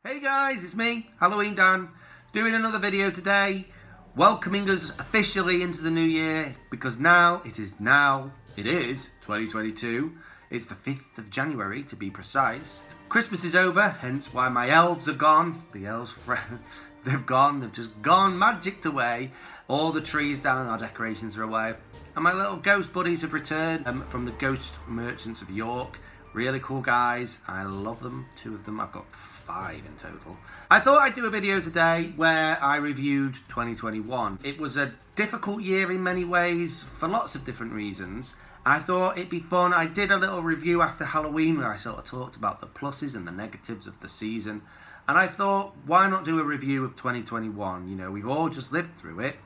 Hey guys, it's me, Halloween Dan, doing another video today, welcoming us officially into the new year, because it is 2022, it's the 5th of January to be precise. Christmas is over, hence why my elves are gone, the elves, they've just gone, magicked away, all the trees down, our decorations are away, and my little ghost buddies have returned from the Ghost Merchants of York. Really cool guys, I love them, 2 of them, I've got 5 in total. I thought I'd do a video today where I reviewed 2021. It was a difficult year in many ways for lots of different reasons. I thought it'd be fun. I did a little review after Halloween where I sort of talked about the pluses and the negatives of the season. And I thought, why not do a review of 2021? You know, we've all just lived through it.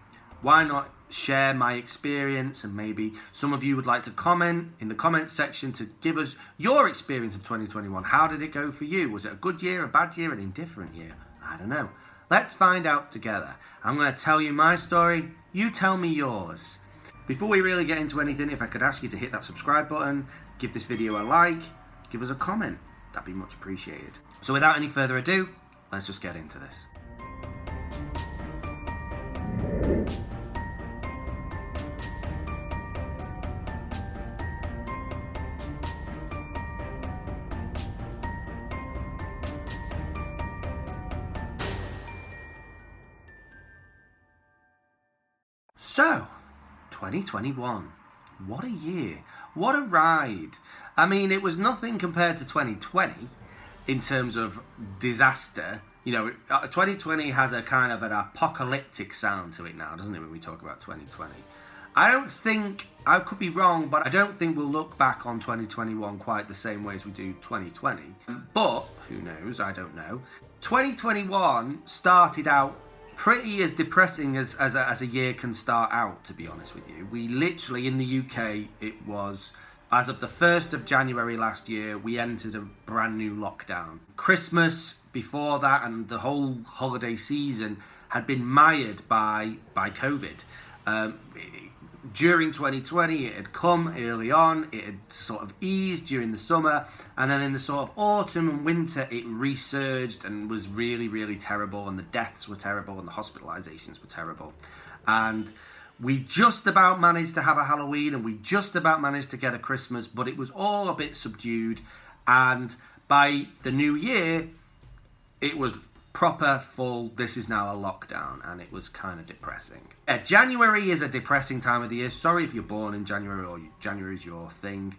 Why not share my experience, and maybe some of you would like to comment in the comments section to give us your experience of 2021. How did it go for you? Was it a good year, a bad year, an indifferent year? I don't know. Let's find out together. I'm going to tell you my story. You tell me yours. Before we really get into anything, if I could ask you to hit that subscribe button, give this video a like, give us a comment. That'd be much appreciated. So without any further ado, let's just get into this. So, 2021, what a year, what a ride. I mean, it was nothing compared to 2020 in terms of disaster. You know, 2020 has a kind of an apocalyptic sound to it now, doesn't it, when we talk about 2020? I don't think, I could be wrong, but I don't think we'll look back on 2021 quite the same way as we do 2020. But, who knows, I don't know. 2021 started out pretty as depressing as a year can start out, to be honest with you. We literally, in the UK, it was, as of the 1st of January last year, we entered a brand new lockdown. Christmas before that and the whole holiday season had been mired by COVID. During 2020, it had come early on, it had sort of eased during the summer, and then in the sort of autumn and winter, it resurged and was really, really terrible, and the deaths were terrible, and the hospitalizations were terrible. And we just about managed to have a Halloween, and we just about managed to get a Christmas, but it was all a bit subdued, and by the new year, it was proper full, this is now a lockdown, and it was kind of depressing. January is a depressing time of the year. Sorry if you're born in January or January is your thing.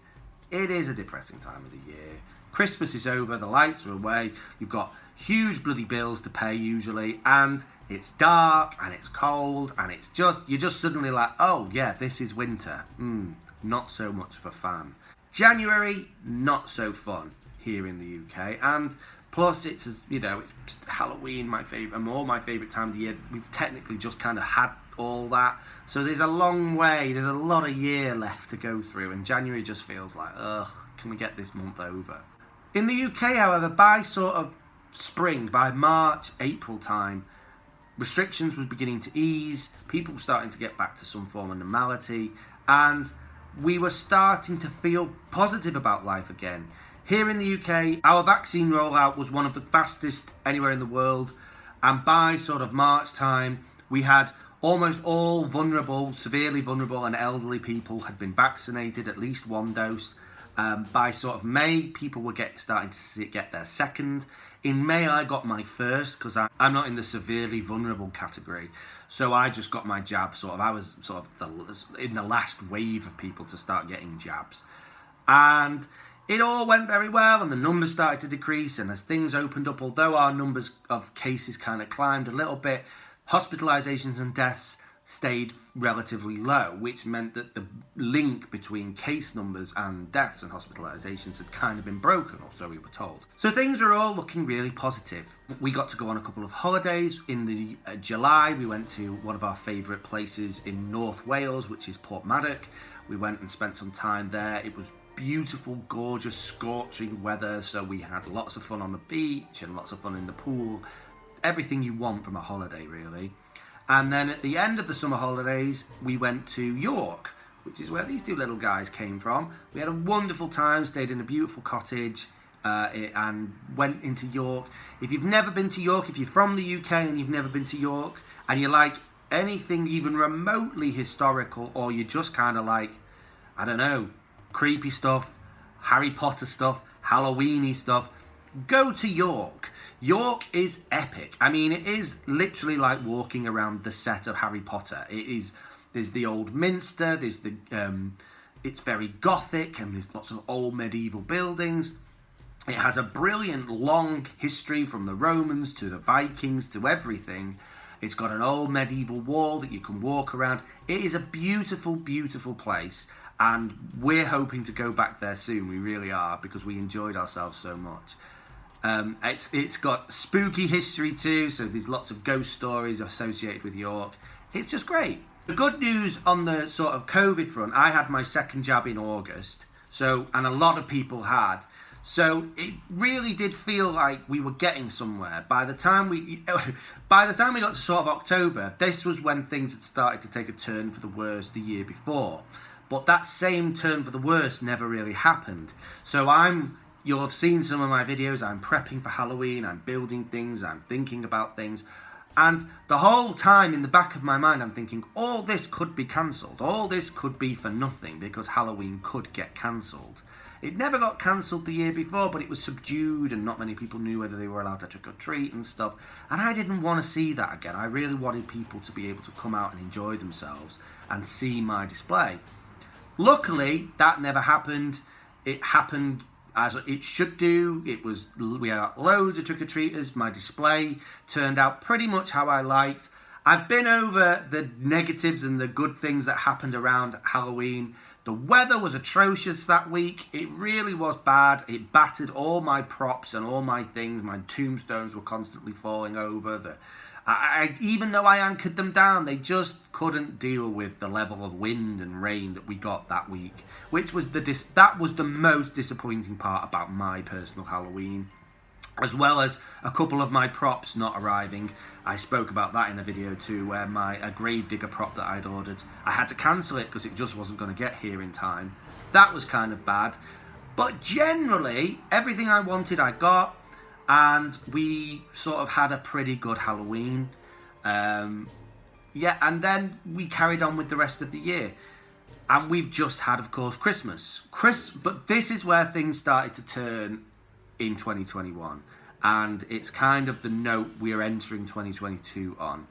It is a depressing time of the year. Christmas is over, the lights are away, you've got huge bloody bills to pay usually, and it's dark and it's cold, and it's just, you're just suddenly like, oh yeah, this is winter. Not so much of a fan. January, not so fun here in the UK, and plus, it's, you know, it's Halloween, my favourite time of the year. We've technically just kind of had all that. So there's a long way, there's a lot of year left to go through, and January just feels like, ugh, can we get this month over? In the UK, however, by sort of spring, by March, April time, restrictions were beginning to ease, people were starting to get back to some form of normality, and we were starting to feel positive about life again. Here in the UK, our vaccine rollout was one of the fastest anywhere in the world, and by sort of March time, we had almost all vulnerable, severely vulnerable and elderly people had been vaccinated, at least 1 dose. By sort of May, people were starting to get their second. In May, I got my first, because I'm not in the severely vulnerable category, so I just got my jab. I was sort of in the last wave of people to start getting jabs. And it all went very well, and the numbers started to decrease, and as things opened up, although our numbers of cases kind of climbed a little bit, hospitalizations and deaths stayed relatively low, which meant that the link between case numbers and deaths and hospitalizations had kind of been broken, or so we were told. So things were all looking really positive. We got to go on a couple of holidays. In the July, we went to one of our favourite places in North Wales, which is Porthmadog. We went and spent some time there. It was beautiful, gorgeous, scorching weather, so we had lots of fun on the beach and lots of fun in the pool. Everything you want from a holiday, really. And then at the end of the summer holidays, we went to York, which is where these 2 little guys came from. We had a wonderful time, stayed in a beautiful cottage, and went into York. If you've never been to York, if you're from the UK and you've never been to York, and you like anything even remotely historical, or you just kind of like, I don't know, creepy stuff, Harry Potter stuff, Halloweeny stuff, go to York. York is epic. I mean, it is literally like walking around the set of Harry Potter. It is. There's the old Minster. There's the. It's very gothic, and there's lots of old medieval buildings. It has a brilliant long history from the Romans to the Vikings to everything. It's got an old medieval wall that you can walk around. It is a beautiful, beautiful place, and we're hoping to go back there soon. We really are, because we enjoyed ourselves so much. It's got spooky history too, so there's lots of ghost stories associated with York. It's just great. The good news on the sort of COVID front, I had my second jab in August, and a lot of people had. So it really did feel like we were getting somewhere. By the time we got to sort of October, this was when things had started to take a turn for the worse the year before. But that same turn for the worse never really happened. So you'll have seen some of my videos. I'm prepping for Halloween. I'm building things. I'm thinking about things. And the whole time in the back of my mind, I'm thinking, all this could be cancelled. All this could be for nothing, because Halloween could get cancelled. It never got cancelled the year before, but it was subdued and not many people knew whether they were allowed to trick or treat and stuff. And I didn't want to see that again. I really wanted people to be able to come out and enjoy themselves and see my display. Luckily, that never happened. It happened as it should do. We had loads of trick-or-treaters. My display turned out pretty much how I liked. I've been over the negatives and the good things that happened around Halloween. The weather was atrocious that week. It really was bad. It battered all my props and all my things. My tombstones were constantly falling over. Even though I anchored them down, they just couldn't deal with the level of wind and rain that we got that week, which was that was the most disappointing part about my personal Halloween, as well as a couple of my props not arriving. I spoke about that in a video too, where a Gravedigger prop that I'd ordered, I had to cancel it because it just wasn't going to get here in time. That was kind of bad. But generally, everything I wanted I got, and we sort of had a pretty good Halloween. And then we carried on with the rest of the year. And we've just had, of course, Christmas. But this is where things started to turn in 2021. And it's kind of the note we're entering 2022 on.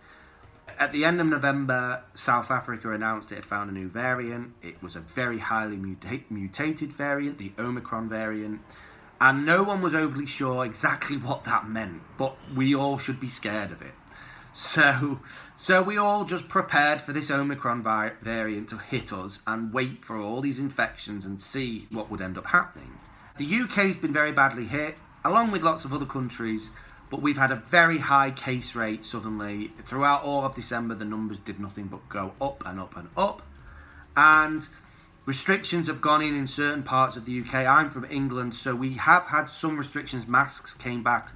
At the end of November, South Africa announced it had found a new variant. It was a very highly mutated variant, the Omicron variant. And no one was overly sure exactly what that meant, but we all should be scared of it. So we all just prepared for this Omicron variant to hit us and wait for all these infections and see what would end up happening. The UK's been very badly hit, along with lots of other countries, but we've had a very high case rate suddenly. Throughout all of December, the numbers did nothing but go up and up and up. And restrictions have gone in certain parts of the UK. I'm from England, so we have had some restrictions. Masks came back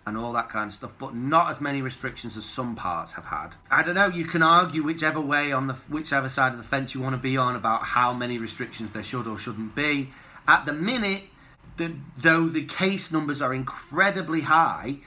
and all that kind of stuff, but not as many restrictions as some parts have had. I don't know, you can argue whichever way whichever side of the fence you want to be on about how many restrictions there should or shouldn't be. At the minute, though the case numbers are incredibly high,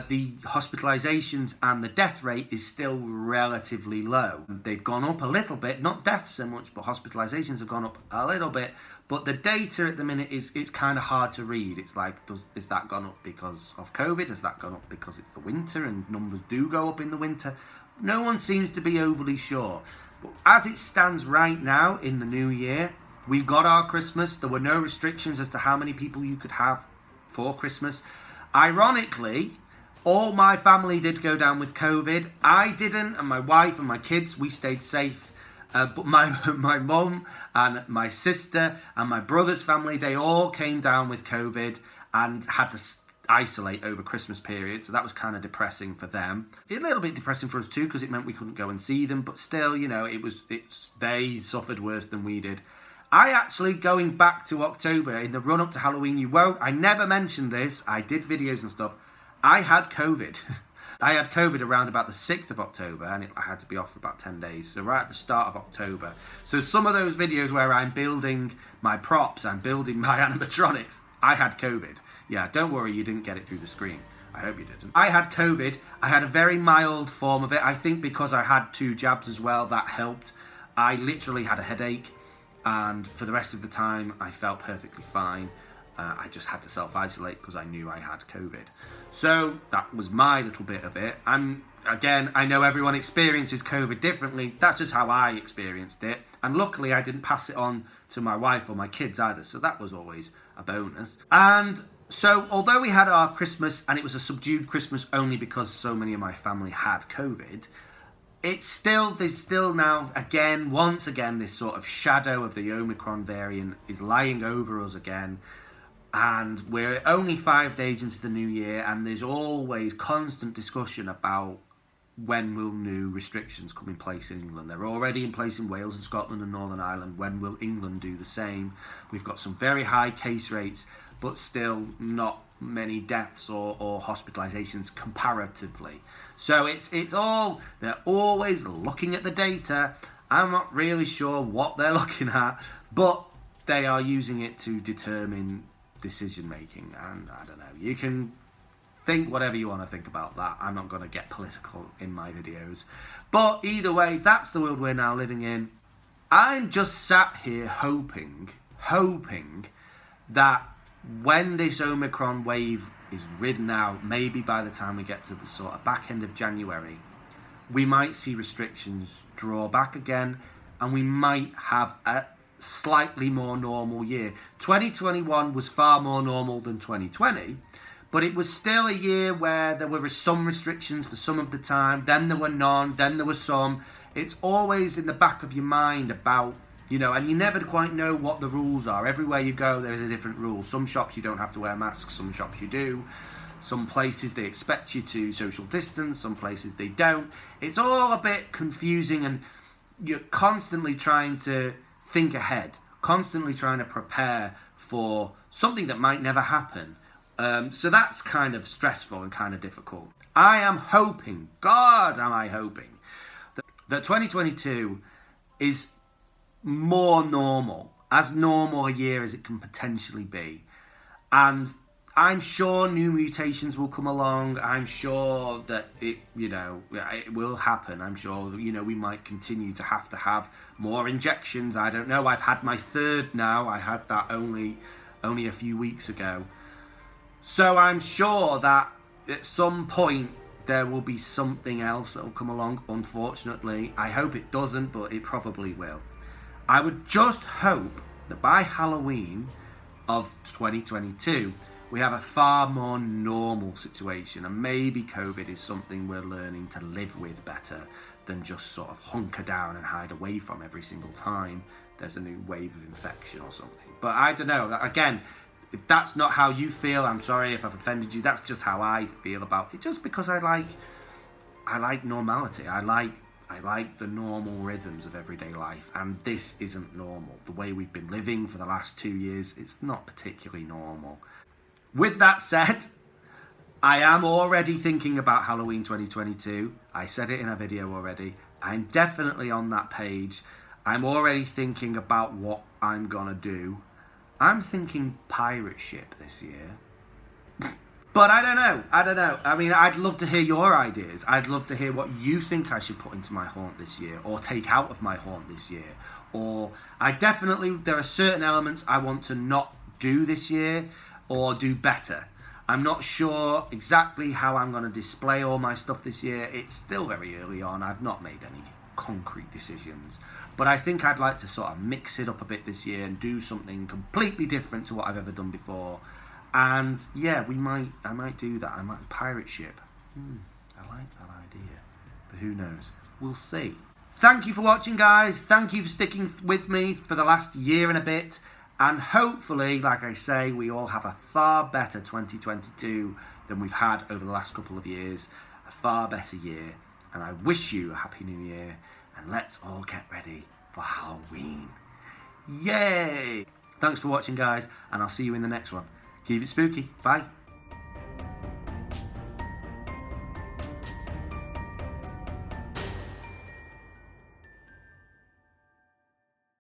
the hospitalizations and the death rate is still relatively low. They've gone up a little bit, not deaths so much, but hospitalizations have gone up a little bit. But the data at the minute it's kind of hard to read. It's like, is that gone up because of COVID? Has that gone up because it's the winter and numbers do go up in the winter? No one seems to be overly sure. But as it stands right now in the new year, we got our Christmas. There were no restrictions as to how many people you could have for Christmas. Ironically, all my family did go down with COVID. I didn't, and my wife and my kids, we stayed safe. But my mum and my sister and my brother's family, they all came down with COVID and had to isolate over Christmas period. So that was kind of depressing for them. A little bit depressing for us too, because it meant we couldn't go and see them. But still, you know, they suffered worse than we did. I actually, going back to October, in the run-up to Halloween, I never mentioned this, I did videos and stuff, I had COVID. I had COVID around about the 6th of October, and I had to be off for about 10 days, so right at the start of October. So some of those videos where I'm building my props, I'm building my animatronics, I had COVID. Yeah, don't worry, you didn't get it through the screen. I hope you didn't. I had COVID. I had a very mild form of it. I think because I had 2 jabs as well, that helped. I literally had a headache, and for the rest of the time, I felt perfectly fine. I just had to self-isolate because I knew I had COVID. So that was my little bit of it. And again, I know everyone experiences COVID differently. That's just how I experienced it. And luckily, I didn't pass it on to my wife or my kids either. So that was always a bonus. And so although we had our Christmas, and it was a subdued Christmas only because so many of my family had COVID, there's still now, once again, this sort of shadow of the Omicron variant is lying over us again. And we're only 5 days into the new year, and there's always constant discussion about when will new restrictions come in place in England. They're already in place in Wales and Scotland and Northern Ireland. When will England do the same? We've got some very high case rates, but still not many deaths or hospitalizations comparatively. So they're always looking at the data. I'm not really sure what they're looking at, but they are using it to determine decision making. And I don't know, you can think whatever you want to think about that. I'm not going to get political in my videos, but either way, that's the world we're now living in. I'm just sat here hoping that when this Omicron wave is ridden out, maybe by the time we get to the sort of back end of January, we might see restrictions draw back again, and we might have a slightly more normal year. 2021 was far more normal than 2020, but it was still a year where there were some restrictions for some of the time, then there were none, then there were some. It's always in the back of your mind about, and you never quite know what the rules are. Everywhere you go, there's a different rule. Some shops you don't have to wear masks, some shops you do. Some places they expect you to social distance, some places they don't. It's all a bit confusing, and you're constantly trying to think ahead, constantly trying to prepare for something that might never happen. So that's kind of stressful and kind of difficult. I am hoping, God am I hoping, that 2022 is more normal, as normal a year as it can potentially be. And I'm sure new mutations will come along. I'm sure that it will happen. I'm sure, we might continue to have more injections. I don't know. I've had my 3rd now. I had that only a few weeks ago. So I'm sure that at some point there will be something else that will come along, unfortunately. I hope it doesn't, but it probably will. I would just hope that by Halloween of 2022, we have a far more normal situation, and maybe COVID is something we're learning to live with better than just sort of hunker down and hide away from every single time there's a new wave of infection or something. But I don't know. Again, if that's not how you feel, I'm sorry if I've offended you. That's just how I feel about it. Just because I like normality. I like the normal rhythms of everyday life, and this isn't normal. The way we've been living for the last 2 years, it's not particularly normal. With that said, I am already thinking about Halloween 2022. I said it in a video already. I'm definitely on that page. I'm already thinking about what I'm gonna do. I'm thinking pirate ship this year. But I don't know. I mean, I'd love to hear your ideas. I'd love to hear what you think I should put into my haunt this year, or take out of my haunt this year. Or there are certain elements I want to not do this year, or do better. I'm not sure exactly how I'm going to display all my stuff this year. It's still very early on. I've not made any concrete decisions. But I think I'd like to sort of mix it up a bit this year and do something completely different to what I've ever done before. And yeah, I might do that. I might pirate ship. I like that idea. But who knows? We'll see. Thank you for watching, guys. Thank you for sticking with me for the last year and a bit. And hopefully, like I say, we all have a far better 2022 than we've had over the last couple of years. A far better year. And I wish you a happy new year. And let's all get ready for Halloween. Yay! Thanks for watching, guys. And I'll see you in the next one. Keep it spooky. Bye.